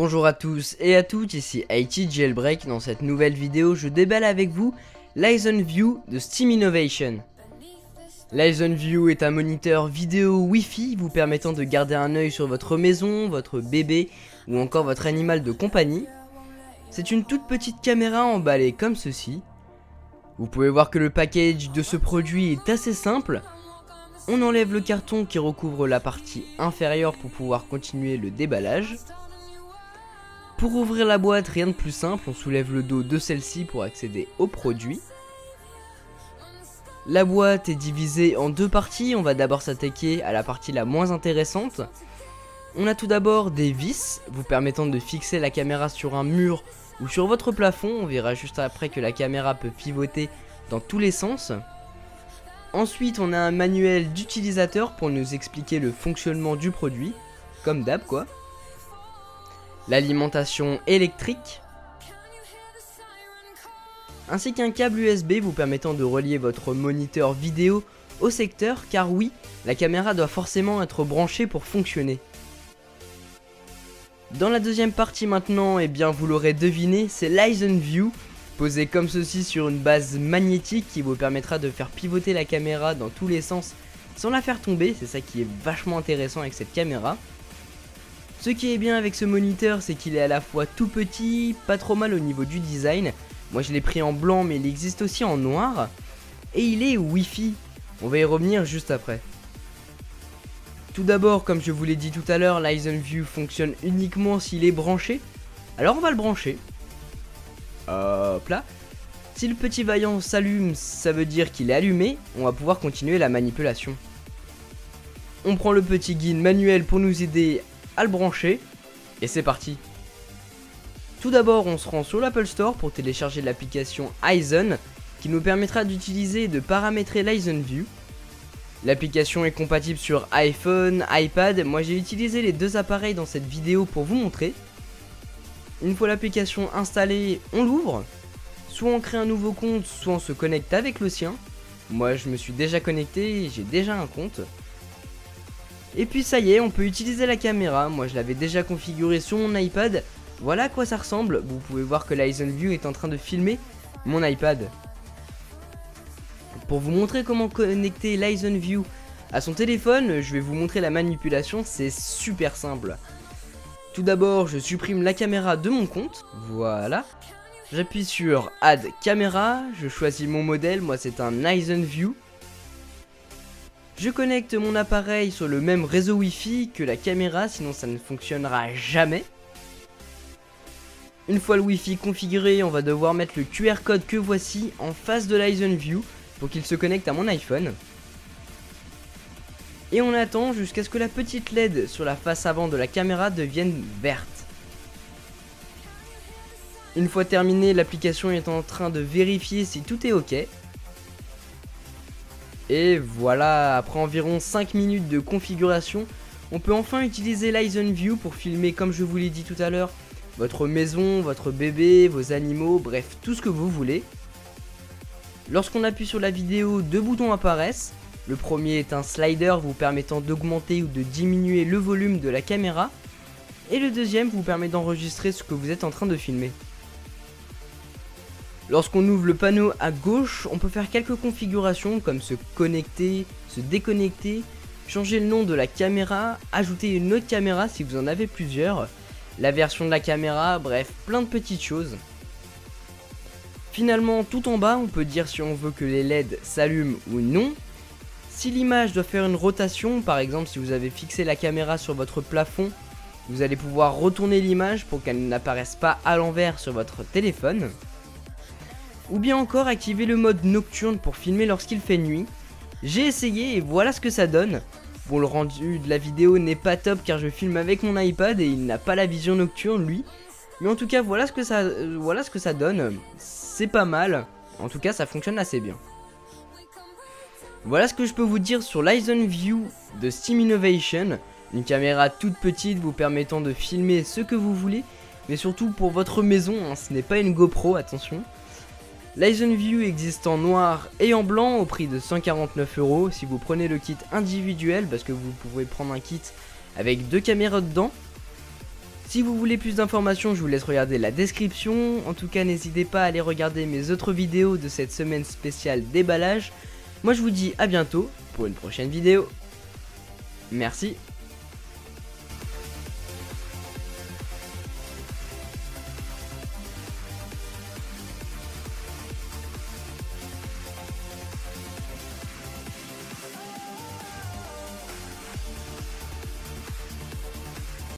Bonjour à tous et à toutes, ici IT Jailbreak. Dans cette nouvelle vidéo, je déballe avec vous l'Horizon View de Steam Innovation. L'Horizon View est un moniteur vidéo Wi-Fi vous permettant de garder un œil sur votre maison, votre bébé ou encore votre animal de compagnie. C'est une toute petite caméra emballée comme ceci. Vous pouvez voir que le package de ce produit est assez simple. On enlève le carton qui recouvre la partie inférieure pour pouvoir continuer le déballage. Pour ouvrir la boîte, rien de plus simple, on soulève le dos de celle-ci pour accéder au produit. La boîte est divisée en deux parties, on va d'abord s'attaquer à la partie la moins intéressante. On a tout d'abord des vis vous permettant de fixer la caméra sur un mur ou sur votre plafond, on verra juste après que la caméra peut pivoter dans tous les sens. Ensuite on a un manuel d'utilisateur pour nous expliquer le fonctionnement du produit, comme d'hab quoi. L'alimentation électrique, ainsi qu'un câble USB vous permettant de relier votre moniteur vidéo au secteur, car oui, la caméra doit forcément être branchée pour fonctionner. Dans la deuxième partie maintenant, eh bien vous l'aurez deviné, c'est l'Horizon View, posé comme ceci sur une base magnétique qui vous permettra de faire pivoter la caméra dans tous les sens sans la faire tomber, c'est ça qui est vachement intéressant avec cette caméra. Ce qui est bien avec ce moniteur, c'est qu'il est à la fois tout petit, pas trop mal au niveau du design. Moi je l'ai pris en blanc mais il existe aussi en noir. Et il est Wi-Fi, on va y revenir juste après. Tout d'abord, comme je vous l'ai dit tout à l'heure, l'Horizon View fonctionne uniquement s'il est branché. Alors on va le brancher. Hop là. Si le petit vaillant s'allume, ça veut dire qu'il est allumé. On va pouvoir continuer la manipulation. On prend le petit guide manuel pour nous aider à le brancher. Et c'est parti. Tout d'abord, on se rend sur l'Apple Store pour télécharger l'application Horizon qui nous permettra d'utiliser et de paramétrer l'Horizon View. L'application est compatible sur iPhone, iPad. Moi j'ai utilisé les deux appareils dans cette vidéo pour vous montrer. Une fois l'application installée, on l'ouvre. Soit on crée un nouveau compte, soit on se connecte avec le sien. Moi je me suis déjà connecté, j'ai déjà un compte. Et puis ça y est, on peut utiliser la caméra. Moi je l'avais déjà configurée sur mon iPad. Voilà à quoi ça ressemble. Vous pouvez voir que l'Horizon View est en train de filmer mon iPad. Pour vous montrer comment connecter l'Horizon View à son téléphone, je vais vous montrer la manipulation, c'est super simple. Tout d'abord, je supprime la caméra de mon compte, voilà. J'appuie sur Add Caméra, je choisis mon modèle, moi c'est un Horizon View. Je connecte mon appareil sur le même réseau Wi-Fi que la caméra, sinon ça ne fonctionnera jamais. Une fois le Wi-Fi configuré, on va devoir mettre le QR code que voici en face de l'Horizon View pour qu'il se connecte à mon iPhone. Et on attend jusqu'à ce que la petite LED sur la face avant de la caméra devienne verte. Une fois terminé, l'application est en train de vérifier si tout est ok. Et voilà, après environ 5 minutes de configuration, on peut enfin utiliser l'Horizon View pour filmer, comme je vous l'ai dit tout à l'heure, votre maison, votre bébé, vos animaux, bref, tout ce que vous voulez. Lorsqu'on appuie sur la vidéo, deux boutons apparaissent. Le premier est un slider vous permettant d'augmenter ou de diminuer le volume de la caméra. Et le deuxième vous permet d'enregistrer ce que vous êtes en train de filmer. Lorsqu'on ouvre le panneau à gauche, on peut faire quelques configurations comme se connecter, se déconnecter, changer le nom de la caméra, ajouter une autre caméra si vous en avez plusieurs, la version de la caméra, bref, plein de petites choses. Finalement, tout en bas, on peut dire si on veut que les LED s'allument ou non. Si l'image doit faire une rotation, par exemple si vous avez fixé la caméra sur votre plafond, vous allez pouvoir retourner l'image pour qu'elle n'apparaisse pas à l'envers sur votre téléphone. Ou bien encore activer le mode nocturne pour filmer lorsqu'il fait nuit. J'ai essayé et voilà ce que ça donne. Bon, le rendu de la vidéo n'est pas top car je filme avec mon iPad et il n'a pas la vision nocturne lui. Mais en tout cas voilà ce que ça donne. C'est pas mal. En tout cas ça fonctionne assez bien. Voilà ce que je peux vous dire sur l'Horizon View de Steam Innovation. Une caméra toute petite vous permettant de filmer ce que vous voulez. Mais surtout pour votre maison, hein, ce n'est pas une GoPro, attention. L'Horizon View existe en noir et en blanc au prix de 149 € si vous prenez le kit individuel, parce que vous pouvez prendre un kit avec deux caméras dedans. Si vous voulez plus d'informations, je vous laisse regarder la description. En tout cas, n'hésitez pas à aller regarder mes autres vidéos de cette semaine spéciale déballage. Moi je vous dis à bientôt pour une prochaine vidéo. Merci.